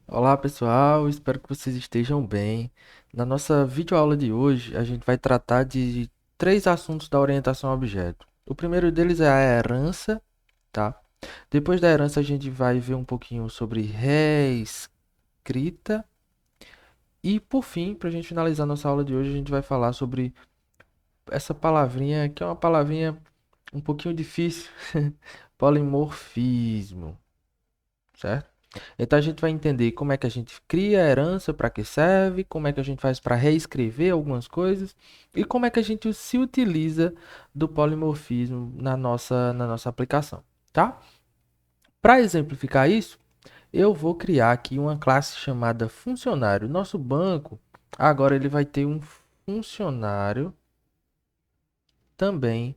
Olá pessoal, espero que vocês estejam bem. Na nossa videoaula de hoje, a gente vai tratar de três assuntos da orientação a objeto. O primeiro deles é a herança, tá? Depois da herança, a gente vai ver um pouquinho sobre reescrita. E por fim, para a gente finalizar nossa aula de hoje, a gente vai falar sobre essa palavrinha, que é uma palavrinha um pouquinho difícil, polimorfismo, certo? Então a gente vai entender como é que a gente cria a herança, para que serve, como é que a gente faz para reescrever algumas coisas e como é que a gente se utiliza do polimorfismo na nossa aplicação, tá? Para exemplificar isso, eu vou criar aqui uma classe chamada funcionário. Nosso banco agora ele vai ter um funcionário também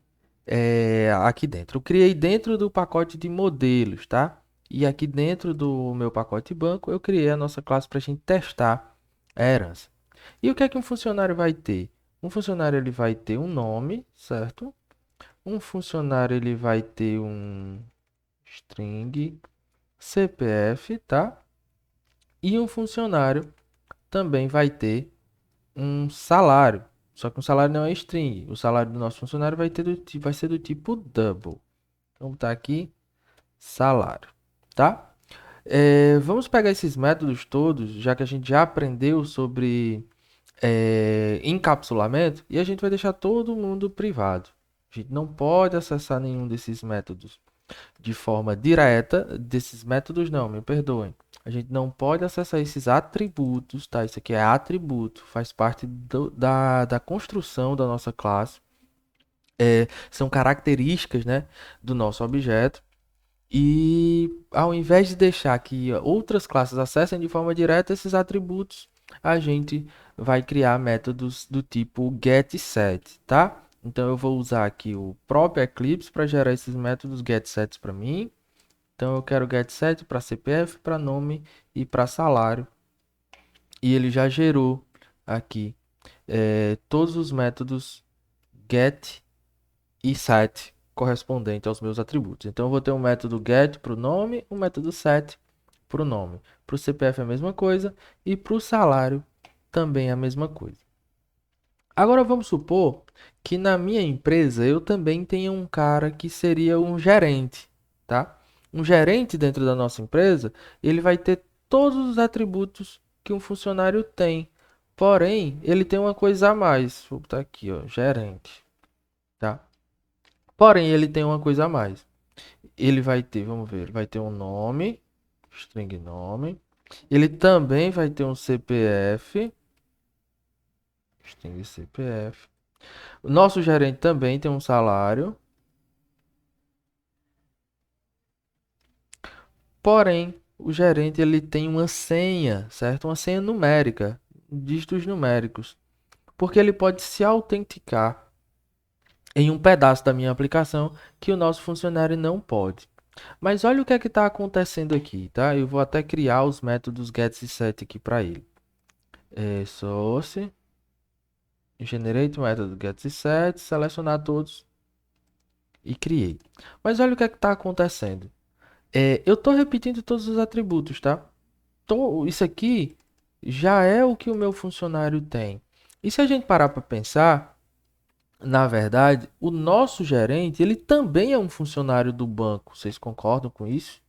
aqui dentro. Eu criei dentro do pacote de modelos, tá? E aqui dentro do meu pacote banco, eu criei a nossa classe para a gente testar a herança. E o que é que um funcionário vai ter? Um funcionário ele vai ter um nome, certo? Um funcionário ele vai ter um string, CPF, tá? E um funcionário também vai ter um salário. Só que um salário não é string. O salário do nosso funcionário vai ser do tipo double. Vamos botar aqui salário, tá? Vamos pegar esses métodos todos, já que a gente já aprendeu sobre encapsulamento, e a gente vai deixar todo mundo privado. A gente não pode acessar nenhum desses métodos de forma direta. Desses métodos não, me perdoem. A gente não pode acessar esses atributos, tá? Isso aqui é atributo, faz parte da construção da nossa classe. São características, né, do nosso objeto. E ao invés de deixar que outras classes acessem de forma direta esses atributos, a gente vai criar métodos do tipo getSet, tá? Então eu vou usar aqui o próprio Eclipse para gerar esses métodos getSets para mim. Então eu quero getSet para CPF, para nome e para salário. E ele já gerou aqui todos os métodos get e set correspondente aos meus atributos. Então eu vou ter um método get para o nome, um método set para o nome. Para o CPF é a mesma coisa e para o salário também é a mesma coisa. Agora vamos supor que na minha empresa eu também tenha um cara que seria um gerente, tá? Um gerente dentro da nossa empresa, ele vai ter todos os atributos que um funcionário tem. Porém, ele tem uma coisa a mais. Vou botar aqui, ó, gerente, tá? Porém, ele tem uma coisa a mais. Ele vai ter, vamos ver, ele vai ter um nome, string nome. Ele também vai ter um CPF, string CPF. O nosso gerente também tem um salário. Porém, o gerente ele tem uma senha, certo? Uma senha numérica, dígitos numéricos, porque ele pode se autenticar em um pedaço da minha aplicação que o nosso funcionário não pode. Mas olha o que é que está acontecendo aqui, tá? Eu vou até criar os métodos get e set aqui para ele. Source, generate método get e set, selecionar todos e criei. Mas olha o que é que está acontecendo. Eu estou repetindo todos os atributos, tá? Isso aqui já é o que o meu funcionário tem. E se a gente parar para pensar, na verdade, o nosso gerente, ele também é um funcionário do banco. Vocês concordam com isso?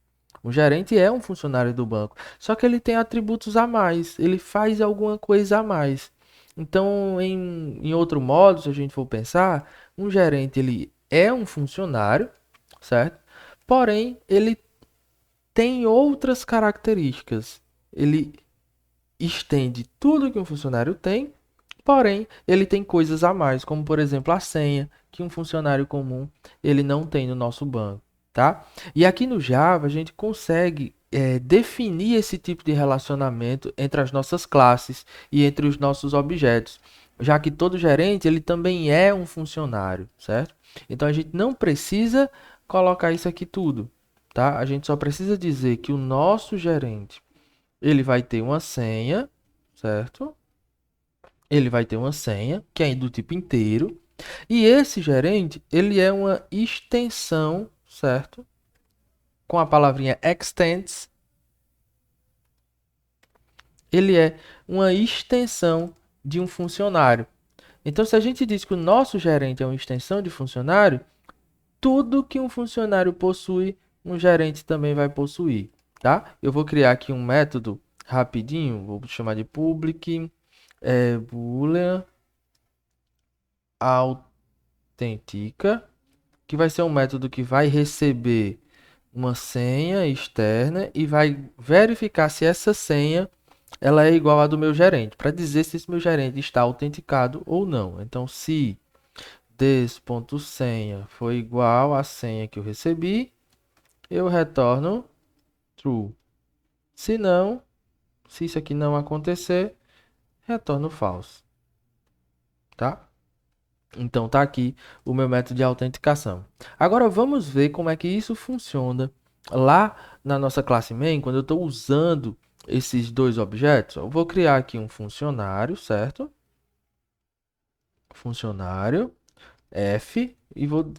O gerente é um funcionário do banco, só que ele tem atributos a mais, ele faz alguma coisa a mais. Então, em outro modo, se a gente for pensar, um gerente ele é um funcionário, certo? Porém, ele tem outras características. Ele estende tudo que um funcionário tem, porém, ele tem coisas a mais, como por exemplo a senha, que um funcionário comum ele não tem no nosso banco, tá? E aqui no Java a gente consegue definir esse tipo de relacionamento entre as nossas classes e entre os nossos objetos, já que todo gerente ele também é um funcionário, certo? Então a gente não precisa colocar isso aqui tudo, tá? A gente só precisa dizer que o nosso gerente ele vai ter uma senha, certo? Ele vai ter uma senha, que é do tipo inteiro. E esse gerente, ele é uma extensão, certo? Com a palavrinha extends, ele é uma extensão de um funcionário. Então, se a gente diz que o nosso gerente é uma extensão de funcionário, tudo que um funcionário possui, um gerente também vai possuir, tá? Eu vou criar aqui um método rapidinho, vou chamar de public boolean autentica, que vai ser um método que vai receber uma senha externa e vai verificar se essa senha ela é igual à do meu gerente, para dizer se esse meu gerente está autenticado ou não. Então, se des.senha for igual à senha que eu recebi, eu retorno true. Se não, se isso aqui não acontecer, retorno false, tá? Então tá aqui o meu método de autenticação. Agora vamos ver como é que isso funciona lá na nossa classe main, quando eu estou usando esses dois objetos. Eu vou criar aqui um funcionário, certo? Funcionário F e vou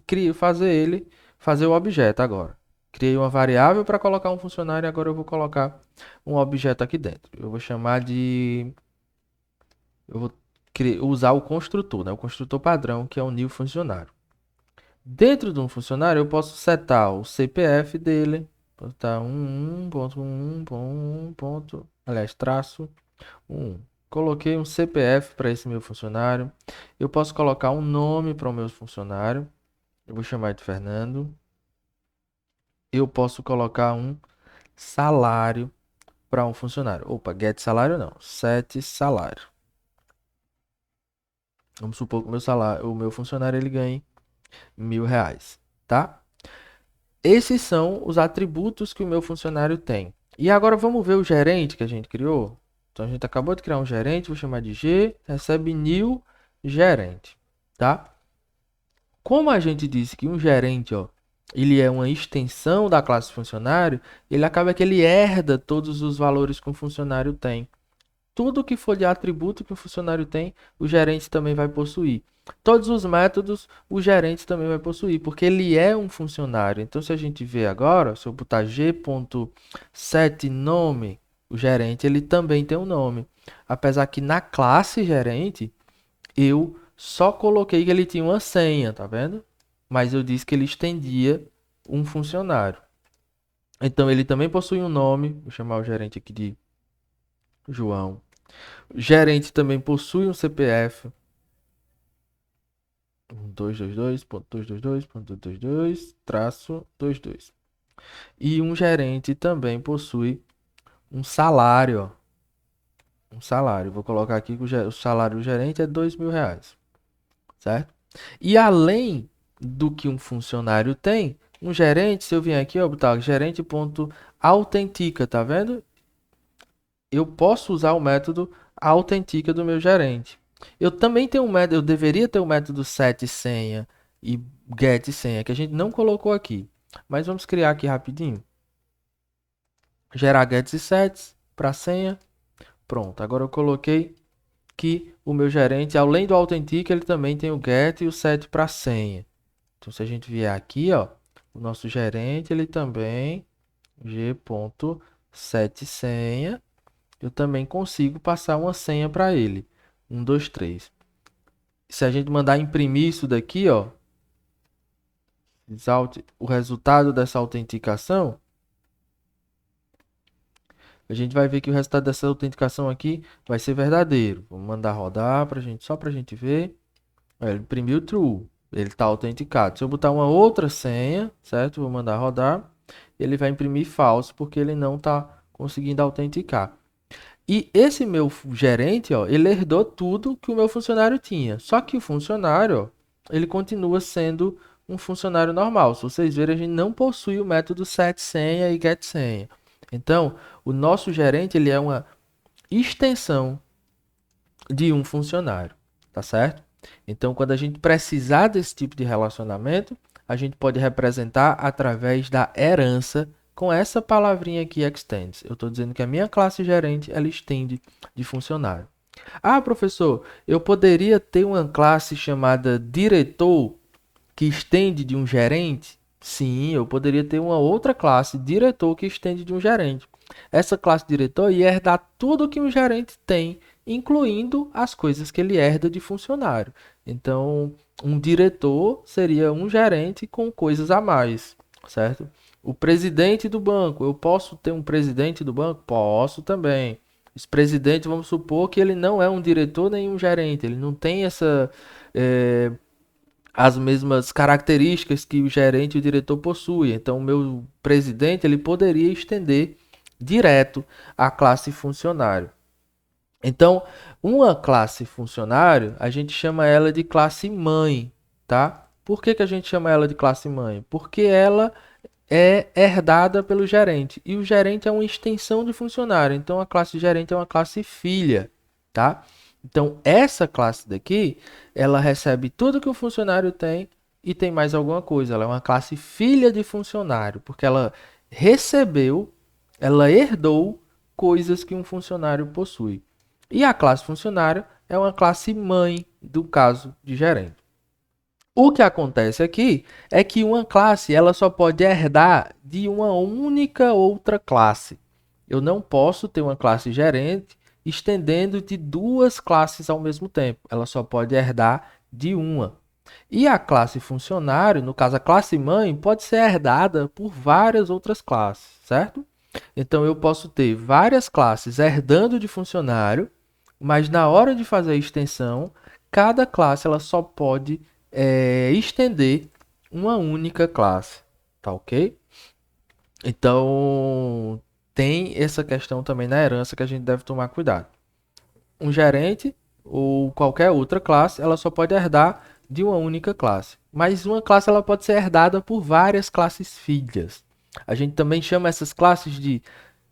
fazer o objeto agora. Criei uma variável para colocar um funcionário e agora eu vou colocar um objeto aqui dentro. Eu vou chamar de... Eu vou usar o construtor, né? O construtor padrão, que é o new funcionário. Dentro de um funcionário, eu posso setar o CPF dele. Botar 11.1. Aliás, traço 1. Coloquei um CPF para esse meu funcionário. Eu posso colocar um nome para o meu funcionário. Eu vou chamar de Fernando. Eu posso colocar um salário para um funcionário. Opa, get salário não. Set salário. Vamos supor que o meu funcionário ele ganhe R$ 1.000, tá? Esses são os atributos que o meu funcionário tem. E agora vamos ver o gerente que a gente criou. Então a gente acabou de criar um gerente, vou chamar de G, recebe new gerente, tá? Como a gente disse que um gerente, ó, ele é uma extensão da classe funcionário, ele acaba que ele herda todos os valores que um funcionário tem. Tudo que for de atributo que o funcionário tem, o gerente também vai possuir. Todos os métodos, o gerente também vai possuir, porque ele é um funcionário. Então, se a gente ver agora, se eu botar g.setNome, o gerente ele também tem um nome. Apesar que na classe gerente, eu só coloquei que ele tinha uma senha, tá vendo? Mas eu disse que ele estendia um funcionário. Então, ele também possui um nome. Vou chamar o gerente aqui de João. O gerente também possui um CPF. 222.222.222-22. E um gerente também possui um salário, ó. Um salário. Vou colocar aqui que o salário do gerente é R$ 2.000, certo? E além do que um funcionário tem, um gerente, se eu vier aqui, ó, botar gerente.autentica, tá vendo? Eu posso usar o método autentica do meu gerente. Eu também tenho um método, eu deveria ter o método setSenha e getSenha, que a gente não colocou aqui. Mas vamos criar aqui rapidinho. Gerar gets e sets para senha. Pronto, agora eu coloquei que o meu gerente, além do autentica, ele também tem o get e o set para senha. Então, se a gente vier aqui, ó, o nosso gerente, ele também g.setSenha. Eu também consigo passar uma senha para ele. 1, 2, 3. Se a gente mandar imprimir isso daqui, ó, o resultado dessa autenticação, a gente vai ver que o resultado dessa autenticação aqui vai ser verdadeiro. Vamos mandar rodar só para a gente ver. Ele imprimiu true. Ele está autenticado. Se eu botar uma outra senha, certo? Vou mandar rodar. Ele vai imprimir falso porque ele não está conseguindo autenticar. E esse meu gerente, ó, ele herdou tudo que o meu funcionário tinha. Só que o funcionário, ó, ele continua sendo um funcionário normal. Se vocês verem, a gente não possui o método setSenha e getSenha. Então, o nosso gerente, ele é uma extensão de um funcionário, tá certo? Então, quando a gente precisar desse tipo de relacionamento, a gente pode representar através da herança com essa palavrinha aqui, extends. Eu estou dizendo que a minha classe gerente, ela estende de funcionário. Ah, professor, eu poderia ter uma classe chamada diretor que estende de um gerente? Sim, eu poderia ter uma outra classe, diretor, que estende de um gerente. essa classe diretor ia herdar tudo que um gerente tem, incluindo as coisas que ele herda de funcionário. Então, um diretor seria um gerente com coisas a mais, certo? O presidente do banco, eu posso ter um presidente do banco? Posso também. Esse presidente, vamos supor que ele não é um diretor nem um gerente, ele não tem as mesmas características que o gerente e o diretor possuem. Então, o meu presidente ele poderia estender direto à classe funcionário. Então, uma classe funcionário, a gente chama ela de classe mãe, tá? Por que que a gente chama ela de classe mãe? Porque ela é herdada pelo gerente e o gerente é uma extensão de funcionário. Então, a classe gerente é uma classe filha, tá? Então, essa classe daqui, ela recebe tudo que o funcionário tem e tem mais alguma coisa. Ela é uma classe filha de funcionário, porque ela recebeu, ela herdou coisas que um funcionário possui. E a classe funcionário é uma classe mãe do caso de gerente. O que acontece aqui é que uma classe ela só pode herdar de uma única outra classe. Eu não posso ter uma classe gerente estendendo de duas classes ao mesmo tempo. Ela só pode herdar de uma. E a classe funcionário, no caso a classe mãe, pode ser herdada por várias outras classes, certo? Então eu posso ter várias classes herdando de funcionário, mas na hora de fazer a extensão, cada classe ela só pode estender uma única classe, tá ok? Então tem essa questão também na herança que a gente deve tomar cuidado. Um gerente ou qualquer outra classe, ela só pode herdar de uma única classe, mas uma classe ela pode ser herdada por várias classes filhas. A gente também chama essas classes de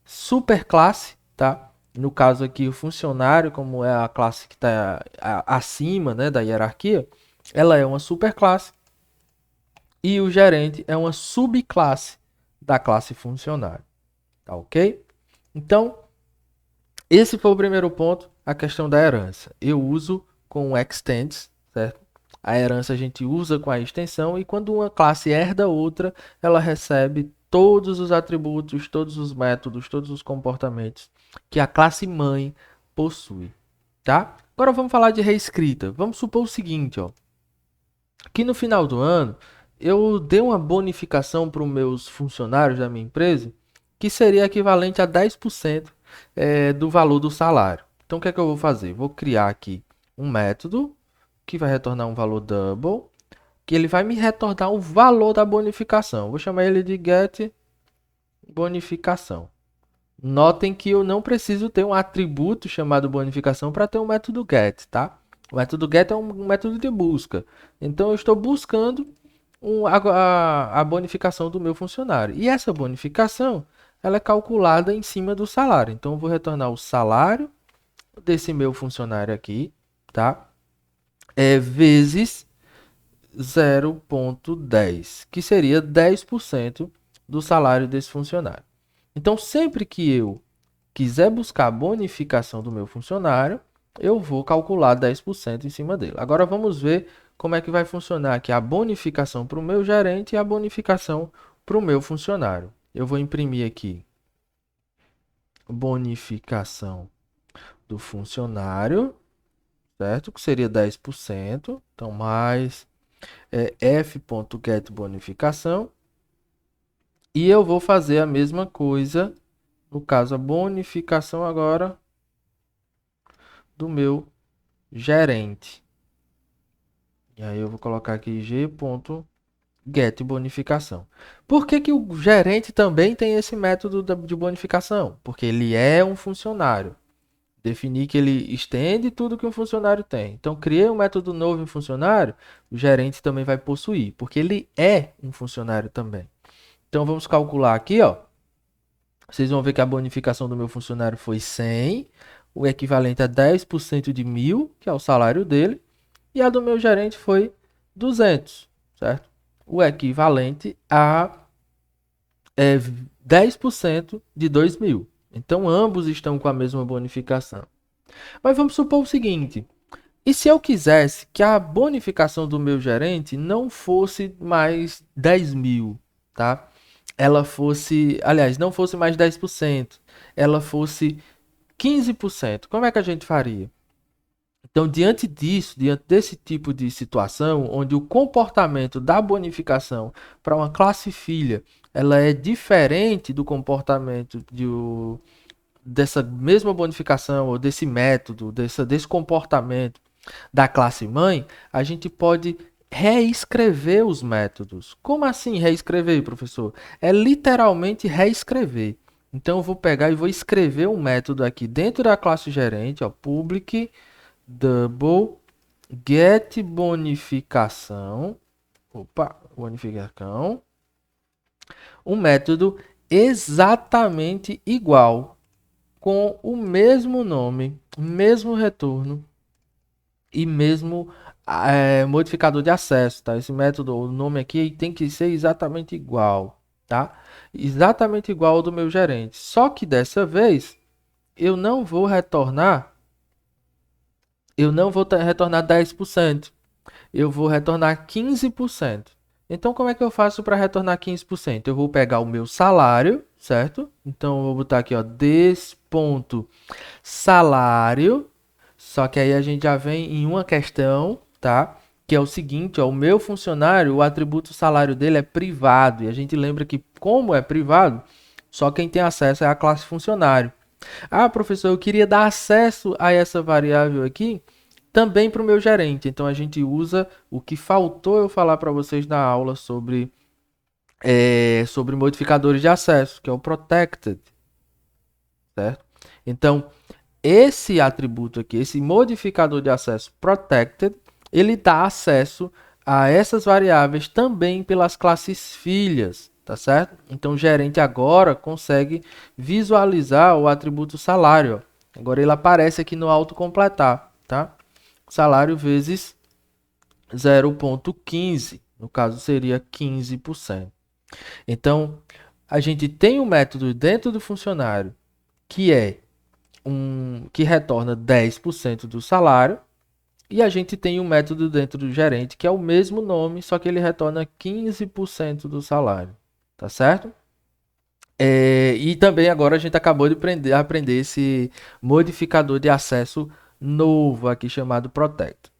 superclasse, tá? No caso aqui, o funcionário, como é a classe que está acima, né, da hierarquia, ela é uma superclasse e o gerente é uma subclasse da classe funcionário, tá ok? Então, esse foi o primeiro ponto, a questão da herança. Eu uso com o extends, certo? A herança a gente usa com a extensão e quando uma classe herda outra, ela recebe todos os atributos, todos os métodos, todos os comportamentos que a classe mãe possui, tá? Agora vamos falar de reescrita. Vamos supor o seguinte, ó, que no final do ano eu dei uma bonificação para os meus funcionários da minha empresa que seria equivalente a 10% do valor do salário. Então, o que é que eu vou fazer? Vou criar aqui um método que vai retornar um valor double, que ele vai me retornar o valor da bonificação. Vou chamar ele de get bonificação. Notem que eu não preciso ter um atributo chamado bonificação para ter um método get, tá? O método get é um método de busca. Então, eu estou buscando a bonificação do meu funcionário. E essa bonificação, ela é calculada em cima do salário. Então, eu vou retornar o salário desse meu funcionário aqui, tá? Vezes 0,10, que seria 10% do salário desse funcionário. Então, sempre que eu quiser buscar a bonificação do meu funcionário, eu vou calcular 10% em cima dele. Agora vamos ver como é que vai funcionar aqui a bonificação para o meu gerente e a bonificação para o meu funcionário. Eu vou imprimir aqui bonificação do funcionário, certo? Que seria 10%. Então, mais f.getBonificação. E eu vou fazer a mesma coisa, no caso, a bonificação agora do meu gerente. E aí eu vou colocar aqui g.getBonificação. Por que que o gerente também tem esse método de bonificação? Porque ele é um funcionário. Definir que ele estende tudo que um funcionário tem. Então, criei um método novo em funcionário, o gerente também vai possuir, porque ele é um funcionário também. Então, vamos calcular aqui, ó. Vocês vão ver que a bonificação do meu funcionário foi 100, o equivalente a 10% de 1.000, que é o salário dele, e a do meu gerente foi 200, certo? O equivalente a 10% de 2.000. Então, ambos estão com a mesma bonificação. Mas vamos supor o seguinte: e se eu quisesse que a bonificação do meu gerente não fosse mais 10.000, tá? Ela fosse, aliás, não fosse mais 10%. ela fosse 15%. Como é que a gente faria? Então, diante disso, diante desse tipo de situação, onde o comportamento da bonificação para uma classe filha ela é diferente do comportamento dessa mesma bonificação ou desse método, desse comportamento da classe mãe, a gente pode reescrever os métodos. Como assim reescrever, professor? É literalmente reescrever. Então eu vou pegar e vou escrever um método aqui dentro da classe gerente, ó, public double get bonificação. Opa, bonificação. Um método exatamente igual, com o mesmo nome, mesmo retorno e mesmo modificador de acesso, tá? Esse método, o nome aqui tem que ser exatamente igual, tá? Exatamente igual ao do meu gerente. Só que dessa vez eu não vou retornar, retornar 10%. Eu vou retornar 15%. Então, como é que eu faço para retornar 15%? Eu vou pegar o meu salário, certo? Então, eu vou botar aqui, ó, salário. Só que aí a gente já vem em uma questão, tá? Que é o seguinte, ó, o meu funcionário, o atributo salário dele é privado. E a gente lembra que, como é privado, só quem tem acesso é a classe funcionário. Ah, professor, eu queria dar acesso a essa variável aqui também para o meu gerente. Então a gente usa o que faltou eu falar para vocês na aula sobre modificadores de acesso, que é o protected, certo? Então esse atributo aqui, esse modificador de acesso protected, ele dá acesso a essas variáveis também pelas classes filhas, tá certo? Então o gerente agora consegue visualizar o atributo salário. Ó. Agora ele aparece aqui no autocompletar, tá? Salário vezes 0,15, no caso seria 15%. Então, a gente tem um método dentro do funcionário que que retorna 10% do salário, e a gente tem um método dentro do gerente que é o mesmo nome, só que ele retorna 15% do salário, tá certo? E também agora a gente acabou de aprender esse modificador de acesso novo aqui chamado Protect.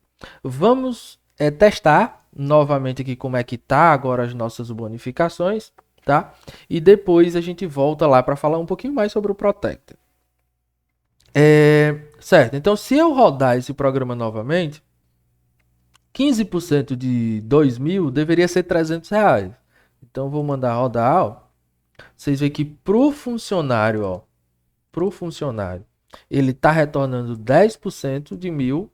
Vamos testar novamente aqui como é que tá agora as nossas bonificações, tá? E depois a gente volta lá para falar um pouquinho mais sobre o Protect. Certo, então se eu rodar esse programa novamente, 15% de 2.000 deveria ser R$ 300. Então vou mandar rodar, ó. Vocês veem que pro funcionário, ó, ele tá retornando 10% de 1.000,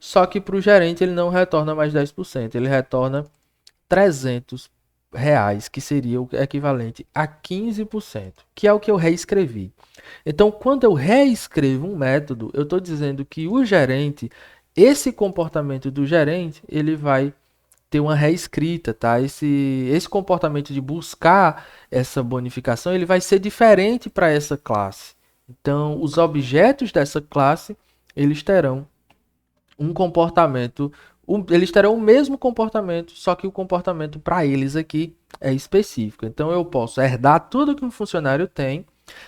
só que pro gerente ele não retorna mais 10%, ele retorna R$ 300, que seria o equivalente a 15%, que é o que eu reescrevi. Então, quando eu reescrevo um método, eu estou dizendo que o gerente, esse comportamento do gerente, ele vai ter uma reescrita, tá? Esse comportamento de buscar essa bonificação, ele vai ser diferente para essa classe. Então, os objetos dessa classe, eles terão um comportamento, eles terão o mesmo comportamento, só que o comportamento para eles aqui é específico. Então, eu posso herdar tudo que um funcionário tem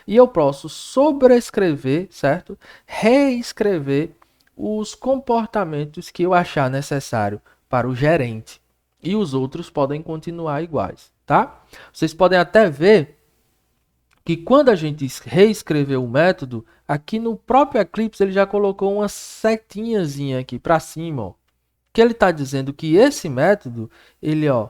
e eu posso sobrescrever, certo? Reescrever os comportamentos que eu achar necessário para o gerente. E os outros podem continuar iguais, tá? Vocês podem até ver que quando a gente reescreveu o método, aqui no próprio Eclipse ele já colocou uma setinhazinha aqui para cima, ó, que ele está dizendo que esse método, ele, ó,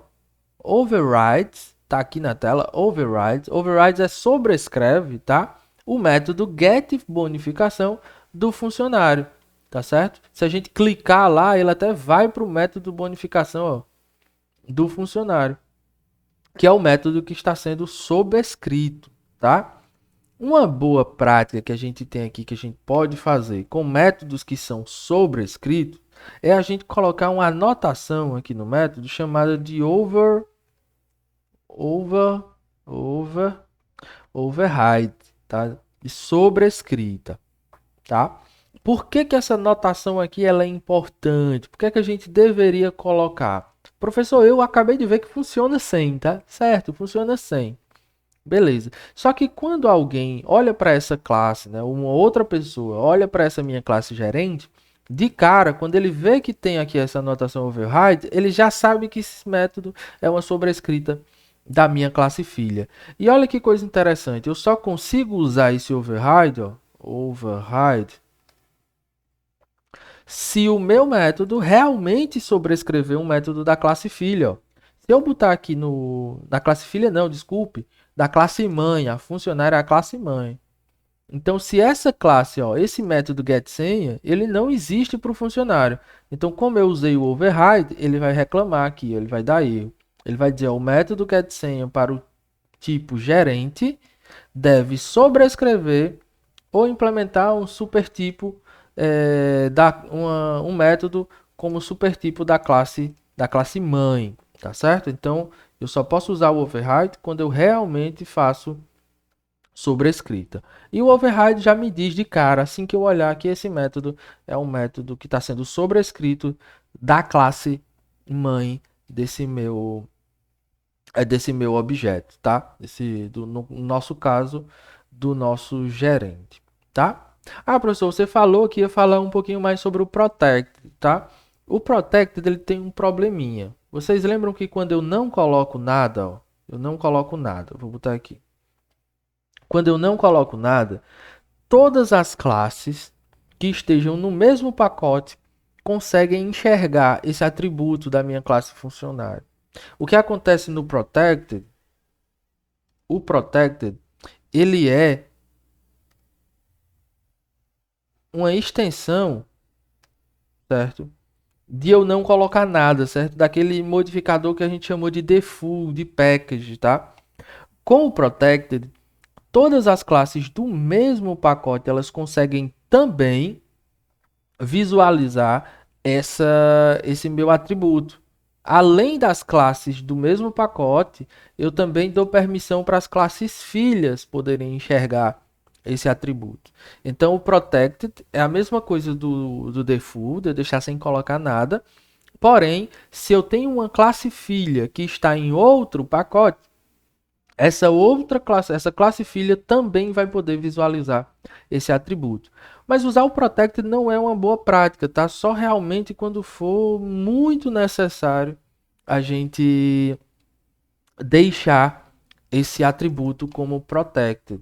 overrides, tá aqui na tela, overrides é sobrescreve, tá? O método getBonificação do funcionário, tá certo? Se a gente clicar lá, ele até vai para o método bonificação, ó, do funcionário, que é o método que está sendo sobrescrito, tá? Uma boa prática que a gente tem aqui, que a gente pode fazer com métodos que são sobrescritos, é a gente colocar uma anotação aqui no método chamada de override, tá? De sobrescrita, tá? Por que que essa anotação aqui ela é importante? Por que que a gente deveria colocar? Professor, eu acabei de ver que funciona sem, tá? Certo, funciona sem. Beleza. Só que quando alguém olha para essa classe, né, uma outra pessoa olha para essa minha classe gerente, de cara, quando ele vê que tem aqui essa anotação override, ele já sabe que esse método é uma sobrescrita da minha classe filha. E olha que coisa interessante, eu só consigo usar esse override, ó, override, se o meu método realmente sobrescrever um método da classe filha, ó. Se eu botar aqui na classe filha, não, desculpe, da classe mãe, a funcionária é a classe mãe. Então, se essa classe, ó, esse método getSenha, ele não existe para o funcionário. Então, como eu usei o override, ele vai reclamar aqui, ele vai dar erro. Ele vai dizer, ó, o método getSenha para o tipo gerente deve sobrescrever ou implementar um supertipo um método como supertipo da classe mãe, tá certo? Então, eu só posso usar o override quando eu realmente faço sobrescrita. E o override já me diz de cara, assim que eu olhar que esse método é um método que está sendo sobrescrito da classe mãe desse meu objeto, tá? No nosso caso, do nosso gerente, tá? Ah, professor, você falou que ia falar um pouquinho mais sobre o Protected, tá? O Protected, ele tem um probleminha. Vocês lembram que quando eu não coloco nada, ó, eu não coloco nada, vou botar aqui. Quando eu não coloco nada, todas as classes que estejam no mesmo pacote conseguem enxergar esse atributo da minha classe funcionário. O que acontece no Protected, o Protected, ele é uma extensão, certo? De eu não colocar nada, certo? Daquele modificador que a gente chamou de default, de package, tá? Com o Protected, todas as classes do mesmo pacote, elas conseguem também visualizar esse meu atributo. Além das classes do mesmo pacote, eu também dou permissão para as classes filhas poderem enxergar esse atributo. Então, o protected é a mesma coisa do default, de eu deixar sem colocar nada. Porém, se eu tenho uma classe filha que está em outro pacote, essa classe filha também vai poder visualizar esse atributo. Mas usar o protected não é uma boa prática, tá? Só realmente quando for muito necessário a gente deixar esse atributo como protected,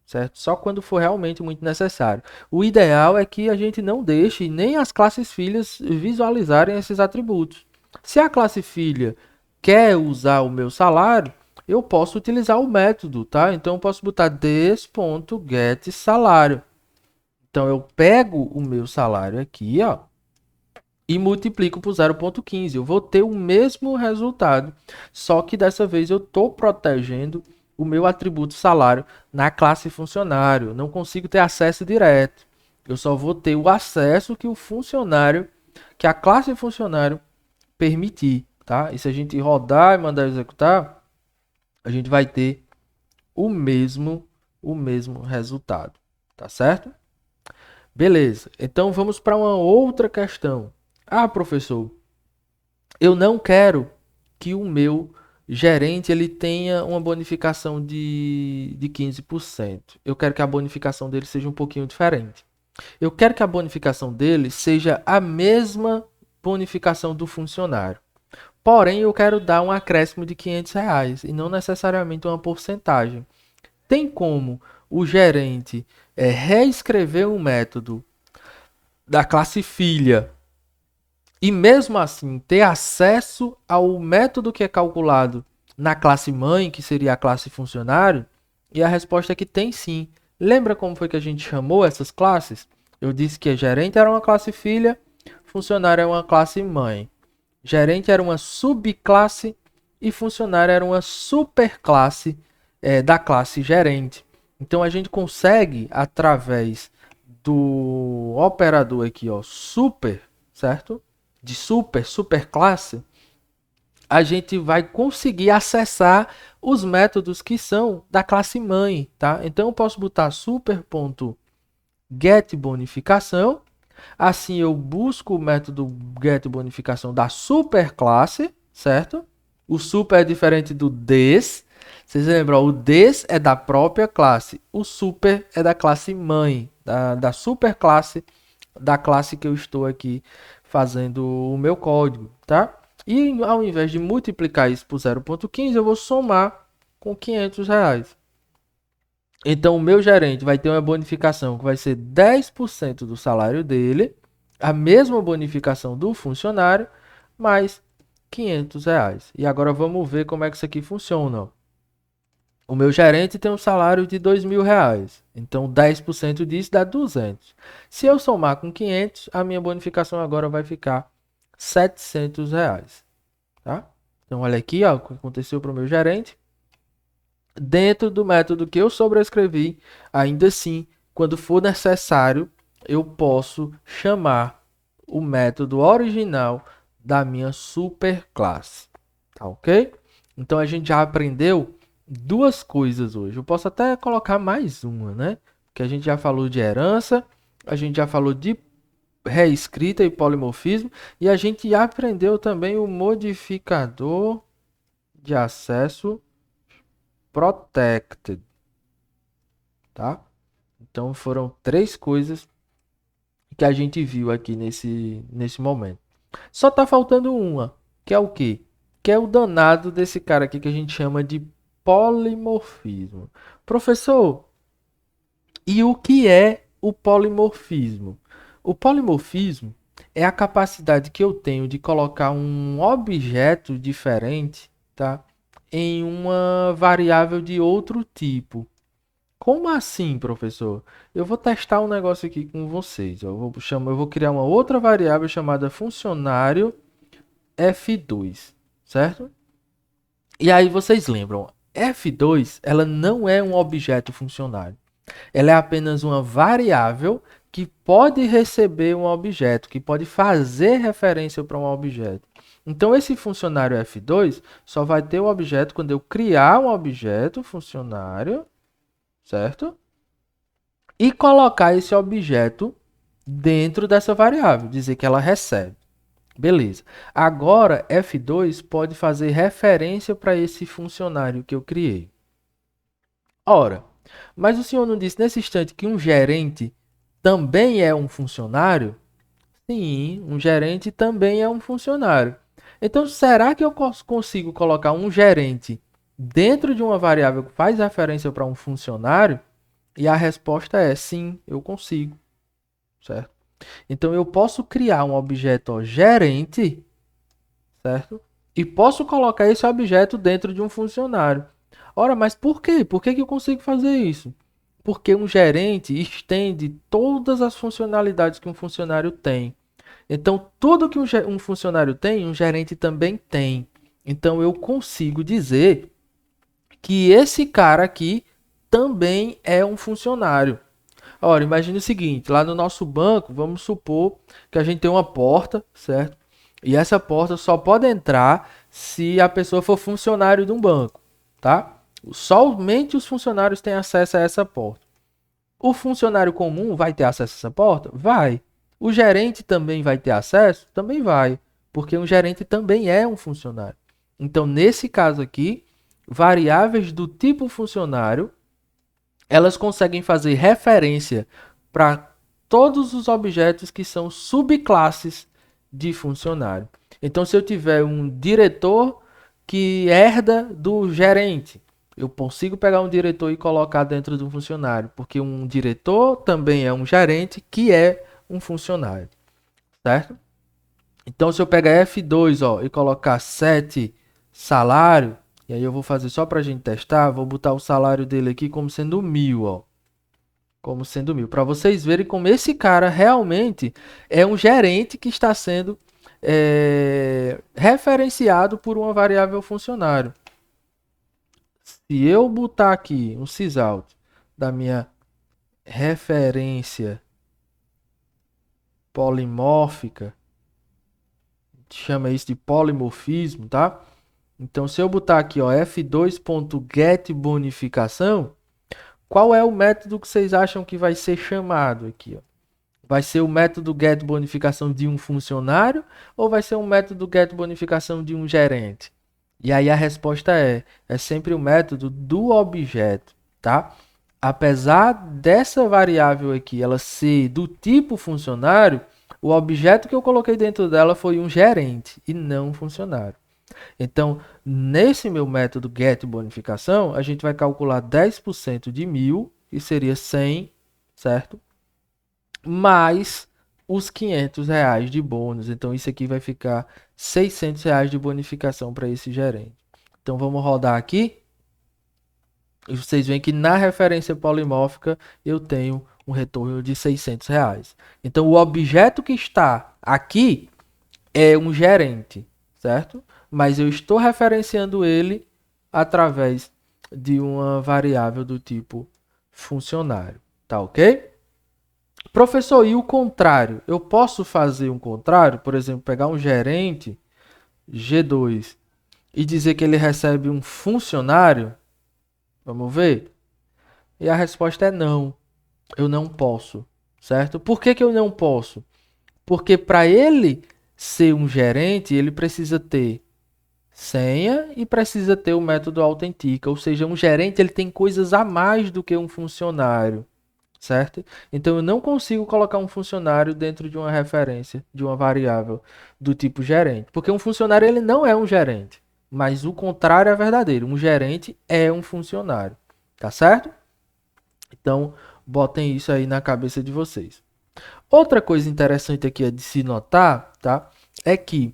certo? Só quando for realmente muito necessário. O ideal é que a gente não deixe nem as classes filhas visualizarem esses atributos. Se a classe filha quer usar o meu salário, eu posso utilizar o método, tá? Então eu posso botar this.getSalário. Então eu pego o meu salário aqui, ó, e multiplico por 0,15. Eu vou ter o mesmo resultado, só que dessa vez eu estou protegendo o meu atributo salário na classe funcionário. Eu não consigo ter acesso direto. Eu só vou ter o acesso que o funcionário, que a classe funcionário permitir, tá? E se a gente rodar e mandar executar, a gente vai ter o mesmo resultado, tá certo? Beleza. Então vamos para uma outra questão. Ah, professor, eu não quero que o meu gerente ele tenha uma bonificação de 15%. Eu quero que a bonificação dele seja um pouquinho diferente. Eu quero que a bonificação dele seja a mesma bonificação do funcionário. Porém, eu quero dar um acréscimo de R$ 500 e não necessariamente uma porcentagem. Tem como o gerente reescrever um método da classe filha e mesmo assim ter acesso ao método que é calculado na classe mãe, que seria a classe funcionário? E a resposta é que tem sim. Lembra como foi que a gente chamou essas classes? Eu disse que a gerente era uma classe filha, funcionário era uma classe mãe. Gerente era uma subclasse e funcionário era uma superclasse da classe gerente. Então a gente consegue, através do operador aqui, ó, super, certo? De superclasse, a gente vai conseguir acessar os métodos que são da classe mãe, tá? Então eu posso botar super.getBonificação. Assim eu busco o método getBonificação da superclasse, certo? O super é diferente do des. Vocês lembram, ó, o des é da própria classe, o super é da classe mãe, da super classe, da classe que eu estou aqui fazendo o meu código, tá? E ao invés de multiplicar isso por 0,15, eu vou somar com R$ 500. Então, o meu gerente vai ter uma bonificação que vai ser 10% do salário dele, a mesma bonificação do funcionário, mais R$ 500. E agora vamos ver como é que isso aqui funciona. O meu gerente tem um salário de R$ 2.000. Então, 10% disso dá 200. Se eu somar com 500, a minha bonificação agora vai ficar R$ 700. Tá? Então, olha aqui ó, o que aconteceu para o meu gerente. Dentro do método que eu sobrescrevi, ainda assim, quando for necessário, eu posso chamar o método original da minha superclasse. Tá ok? Então a gente já aprendeu duas coisas hoje. Eu posso até colocar mais uma, né? Que a gente já falou de herança, a gente já falou de reescrita e polimorfismo, e a gente já aprendeu também o modificador de acesso protected, tá? Então foram três coisas que a gente viu aqui nesse momento. Só tá faltando uma, que é o quê? Que é o danado desse cara aqui que a gente chama de polimorfismo. Professor, e o que é o polimorfismo? O polimorfismo é a capacidade que eu tenho de colocar um objeto diferente, tá? Em uma variável de outro tipo. Como assim, professor? Eu vou testar um negócio aqui com vocês. Eu vou criar uma outra variável chamada funcionário F2, certo? E aí vocês lembram, F2, ela não é um objeto funcionário. Ela é apenas uma variável que pode receber um objeto, que pode fazer referência para um objeto. Então esse funcionário F2 só vai ter o objeto quando eu criar um objeto funcionário, certo? E colocar esse objeto dentro dessa variável, dizer que ela recebe. Beleza. Agora, F2 pode fazer referência para esse funcionário que eu criei. Ora, mas o senhor não disse nesse instante que um gerente também é um funcionário? Sim, um gerente também é um funcionário. Então, será que eu consigo colocar um gerente dentro de uma variável que faz referência para um funcionário? E a resposta é sim, eu consigo, certo? Então eu posso criar um objeto ó, gerente, certo? E posso colocar esse objeto dentro de um funcionário. Ora, mas por quê? Por que que eu consigo fazer isso? Porque um gerente estende todas as funcionalidades que um funcionário tem. Então, tudo que um funcionário tem, um gerente também tem. Então, eu consigo dizer que esse cara aqui também é um funcionário. Ora, imagine o seguinte, lá no nosso banco, vamos supor que a gente tem uma porta, certo? E essa porta só pode entrar se a pessoa for funcionário de um banco, tá? Somente os funcionários têm acesso a essa porta. O funcionário comum vai ter acesso a essa porta? Vai. O gerente também vai ter acesso? Também vai, porque um gerente também é um funcionário. Então, nesse caso aqui, variáveis do tipo funcionário elas conseguem fazer referência para todos os objetos que são subclasses de funcionário. Então, se eu tiver um diretor que herda do gerente, eu consigo pegar um diretor e colocar dentro de um funcionário, porque um diretor também é um gerente que é um funcionário, certo? Então, se eu pegar F2 ó, e colocar 7 salário, e aí eu vou fazer só para a gente testar, vou botar o salário dele aqui como sendo 1.000, ó. Como sendo 1.000. Para vocês verem como esse cara realmente é um gerente que está sendo referenciado por uma variável funcionário. Se eu botar aqui um sysout da minha referência polimórfica, chama isso de polimorfismo, tá? Então, se eu botar aqui, ó, f2.getBonificação, qual é o método que vocês acham que vai ser chamado aqui, ó? Vai ser o método getBonificação de um funcionário ou vai ser um método getBonificação de um gerente? E aí a resposta é sempre o método do objeto, tá? Apesar dessa variável aqui, ela ser do tipo funcionário, o objeto que eu coloquei dentro dela foi um gerente e não um funcionário. Então, nesse meu método getBonificação, a gente vai calcular 10% de 1.000, que seria 100, certo? Mais os R$ 500 de bônus. Então, isso aqui vai ficar R$ 600 de bonificação para esse gerente. Então, vamos rodar aqui. E vocês veem que na referência polimórfica eu tenho um retorno de R$ 600. Então, o objeto que está aqui é um gerente, certo? Mas eu estou referenciando ele através de uma variável do tipo funcionário, tá ok? Professor, e o contrário? Eu posso fazer um contrário? Por exemplo, pegar um gerente G2 e dizer que ele recebe um funcionário? Vamos ver? E a resposta é não. Eu não posso, certo? Por que que eu não posso? Porque para ele ser um gerente, ele precisa ter senha e precisa ter o método autentica. Ou seja, um gerente ele tem coisas a mais do que um funcionário, certo? Então eu não consigo colocar um funcionário dentro de uma referência, de uma variável do tipo gerente, porque um funcionário ele não é um gerente, mas o contrário é verdadeiro. Um gerente é um funcionário, tá certo? Então botem isso aí na cabeça de vocês. Outra coisa interessante aqui de se notar, tá? É que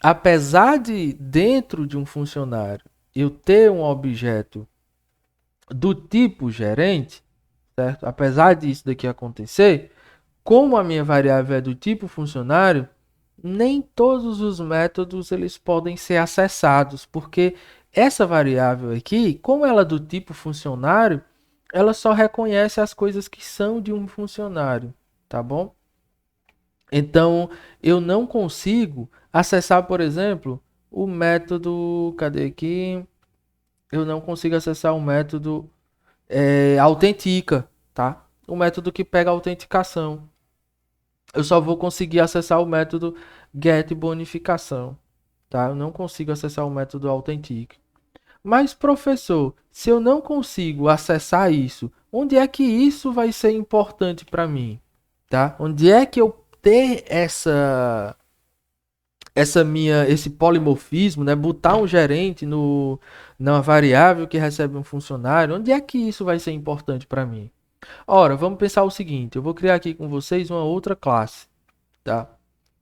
apesar de dentro de um funcionário eu ter um objeto do tipo gerente, certo? Apesar disso daqui acontecer, como a minha variável é do tipo funcionário, nem todos os métodos eles podem ser acessados, porque essa variável aqui, como ela é do tipo funcionário, ela só reconhece as coisas que são de um funcionário, tá bom? Então, eu não consigo acessar, por exemplo, o método. Cadê aqui? Eu não consigo acessar o método autentica, tá? O método que pega a autenticação. Eu só vou conseguir acessar o método getBonificação, tá? Eu não consigo acessar o método autentica. Mas, professor, se eu não consigo acessar isso, onde é que isso vai ser importante para mim, tá? Onde é que eu ter esse polimorfismo, né, botar um gerente no na variável que recebe um funcionário, onde é que isso vai ser importante para mim? Ora, vamos pensar o seguinte, eu vou criar aqui com vocês uma outra classe, tá?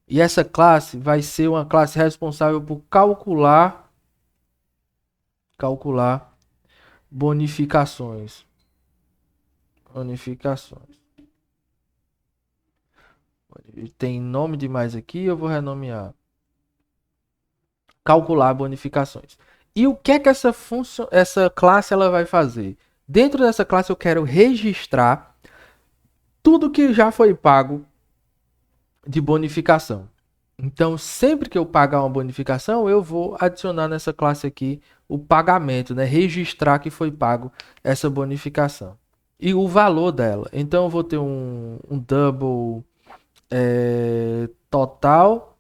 E essa classe vai ser uma classe responsável por calcular bonificações. Bonificações. Tem nome demais aqui, eu vou renomear. Calcular bonificações. E o que é que essa classe ela vai fazer? Dentro dessa classe eu quero registrar tudo que já foi pago de bonificação. Então, sempre que eu pagar uma bonificação, eu vou adicionar nessa classe aqui o pagamento, né? Registrar que foi pago essa bonificação. E o valor dela. Então, eu vou ter um double total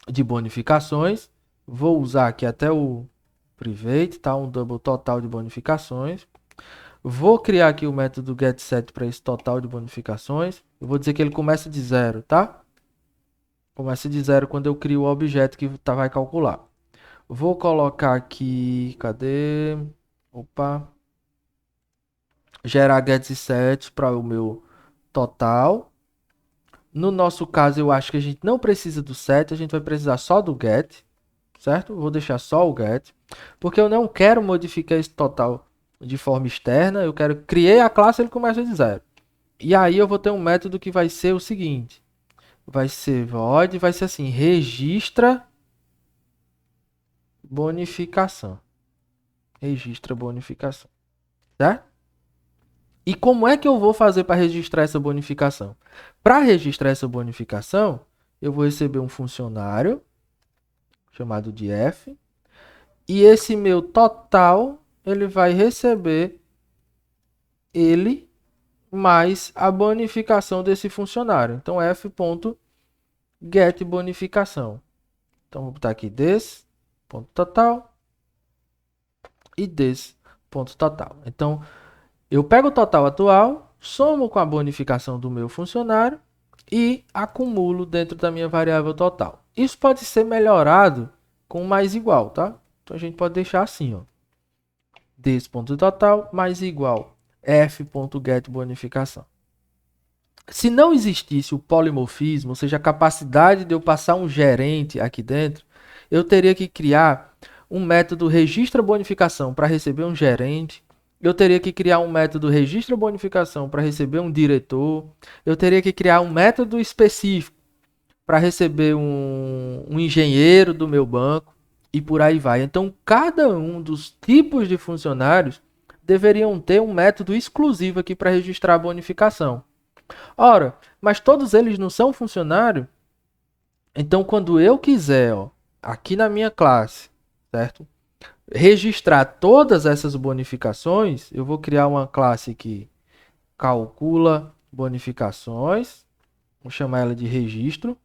de bonificações. Vou usar aqui até o private, tá? Um double total de bonificações. Vou criar aqui o método getSet para esse total de bonificações. Eu vou dizer que ele começa de zero, tá? Começa de zero quando eu crio o objeto que vai calcular. Vou colocar aqui, cadê? Opa. Gerar getSet para o meu total. No nosso caso, eu acho que a gente não precisa do set, a gente vai precisar só do get, certo? Vou deixar só o get, porque eu não quero modificar esse total de forma externa, eu quero criar a classe, ele começa de zero. E aí eu vou ter um método que vai ser o seguinte, vai ser void, vai ser assim, registra bonificação. Registra bonificação, certo? E como é que eu vou fazer para registrar essa bonificação? Para registrar essa bonificação, eu vou receber um funcionário chamado de f, e esse meu total, ele vai receber ele mais a bonificação desse funcionário. Então, f.getBonificação. Então, vou botar aqui this ponto total e desse ponto total. Então, eu pego o total atual, somo com a bonificação do meu funcionário e acumulo dentro da minha variável total. Isso pode ser melhorado com mais igual, tá? Então, a gente pode deixar assim, ó. Desse ponto total mais igual f.getBonificação. Se não existisse o polimorfismo, ou seja, a capacidade de eu passar um gerente aqui dentro, eu teria que criar um método registra bonificação para receber um gerente, eu teria que criar um método registra bonificação para receber um diretor, eu teria que criar um método específico para receber um engenheiro do meu banco e por aí vai. Então, cada um dos tipos de funcionários deveriam ter um método exclusivo aqui para registrar a bonificação. Ora, mas todos eles não são funcionários? Então, quando eu quiser, ó, aqui na minha classe, certo? Registrar todas essas bonificações, eu vou criar uma classe que calcula bonificações, vou chamar ela de registro,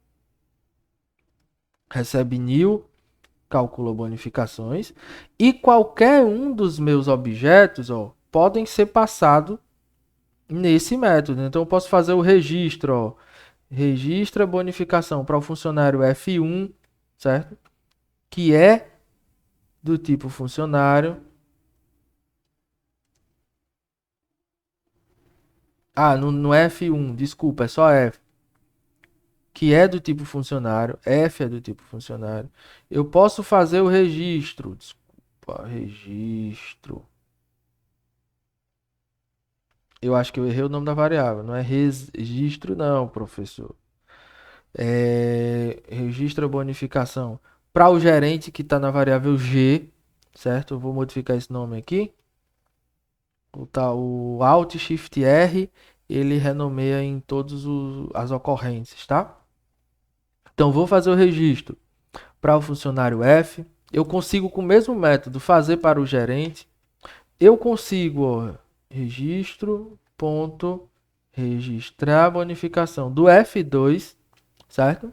recebe new, calcula bonificações, e qualquer um dos meus objetos, ó, podem ser passados nesse método. Então, eu posso fazer o registro, ó, registra bonificação para o funcionário F1, certo? Que é do tipo funcionário. Ah, não é F1, desculpa, é só F. Que é do tipo funcionário, F é do tipo funcionário. Eu posso fazer o registro, desculpa, registro. Eu acho que eu errei o nome da variável, não é registro não, professor. Registra bonificação para o gerente que está na variável G, certo? Eu vou modificar esse nome aqui. O Alt Shift R, ele renomeia em todas as ocorrências, tá? Então, vou fazer o registro para o funcionário F. Eu consigo, com o mesmo método, fazer para o gerente. Eu consigo, ó, registro, ponto, registrar a bonificação do F2, certo?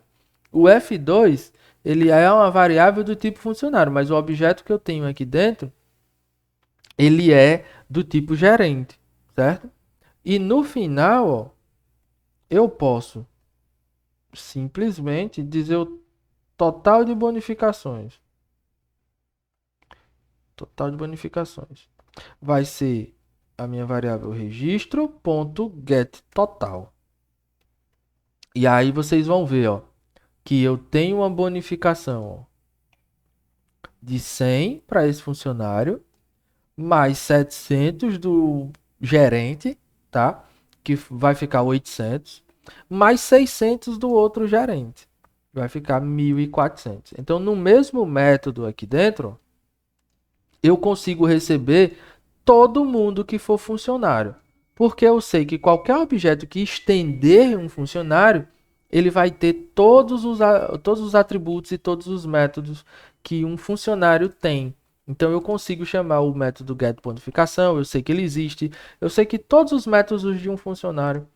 O F2, ele é uma variável do tipo funcionário, mas o objeto que eu tenho aqui dentro, ele é do tipo gerente, certo? E no final, ó, eu posso simplesmente dizer o total de bonificações. Total de bonificações. Vai ser a minha variável registro.getTotal. E aí vocês vão ver, ó, que eu tenho uma bonificação, ó, de 100 para esse funcionário, mais 700 do gerente, tá? Que vai ficar 800, mais 600 do outro gerente. Vai ficar 1.400. Então, no mesmo método aqui dentro, eu consigo receber todo mundo que for funcionário. Porque eu sei que qualquer objeto que estender um funcionário, ele vai ter todos os atributos e todos os métodos que um funcionário tem. Então eu consigo chamar o método getBonificação, eu sei que ele existe, eu sei que todos os métodos de um funcionário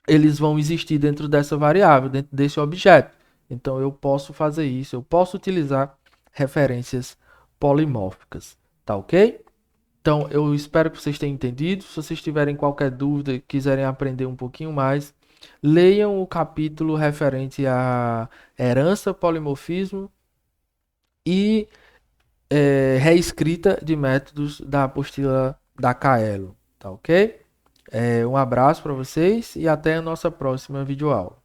eles vão existir dentro dessa variável, dentro desse objeto. Então eu posso fazer isso, eu posso utilizar referências polimórficas, tá ok? Então eu espero que vocês tenham entendido. Se vocês tiverem qualquer dúvida, quiserem aprender um pouquinho mais, leiam o capítulo referente à herança, polimorfismo e reescrita de métodos da apostila da Kaelo, tá ok? Um abraço para vocês e até a nossa próxima videoaula.